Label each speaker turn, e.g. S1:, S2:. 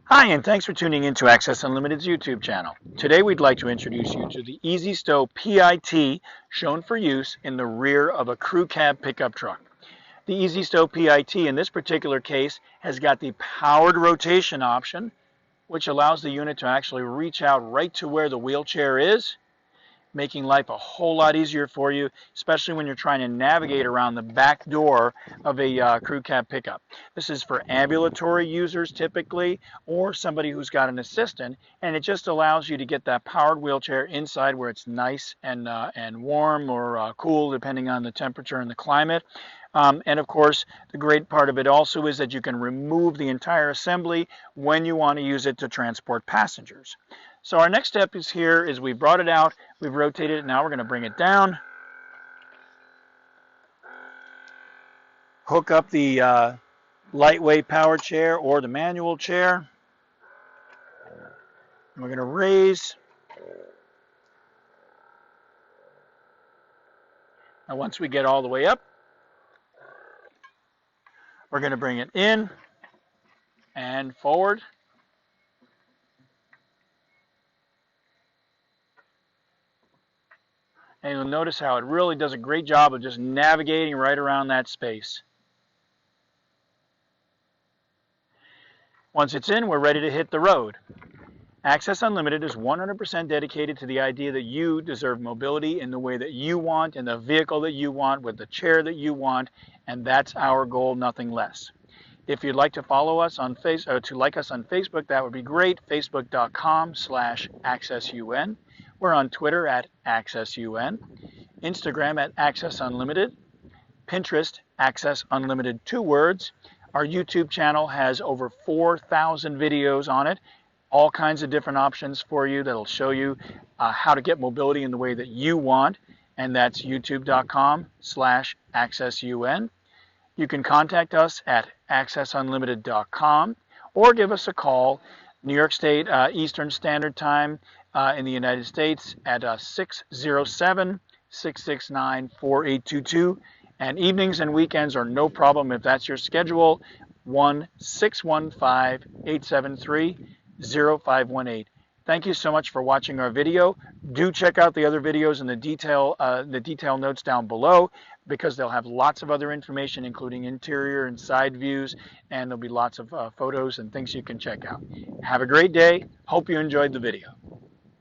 S1: Hi, and thanks for tuning in to Access Unlimited's YouTube channel. Today we'd like to introduce you to the Easy-Stow PIT shown for use in the rear of a crew cab pickup truck. The Easy-Stow PIT in this particular case has got the powered rotation option, which allows the unit to actually reach out right to where the wheelchair is, making life a whole lot easier for you, especially when you're trying to navigate around the back door of a crew cab pickup. This is for ambulatory users typically, or somebody who's got an assistant, and it just allows you to get that powered wheelchair inside where it's nice and warm or cool, depending on the temperature and the climate. And of course, the great part of it also is that you can remove the entire assembly when you want to use it to transport passengers. So our next step is here is we brought it out, we've rotated it, now we're going to bring it down, hook up the lightweight power chair or the manual chair. We're going to raise. Now once we get all the way up, we're going to bring it in and forward. And you'll notice how it really does a great job of just navigating right around that space. Once it's in, we're ready to hit the road. Access Unlimited is 100% dedicated to the idea that you deserve mobility in the way that you want, in the vehicle that you want, with the chair that you want, and that's our goal, nothing less. If you'd like to follow us on to like us on Facebook, that would be great. Facebook.com/AccessUN. We're on Twitter at AccessUN, Instagram at Access Unlimited, Pinterest Access Unlimited, 2 words. Our YouTube channel has over 4,000 videos on it, all kinds of different options for you that'll show you how to get mobility in the way that you want, and that's youtube.com/AccessUN. You can contact us at accessunlimited.com or give us a call, New York State Eastern Standard Time in the United States at 607-669-4822. And evenings and weekends are no problem if that's your schedule, 1-615-873-0518. Thank you so much for watching our video. Do check out the other videos in the detail notes down below, because they'll have lots of other information, including interior and side views, and there'll be lots of photos and things you can check out. Have a great day. Hope you enjoyed the video.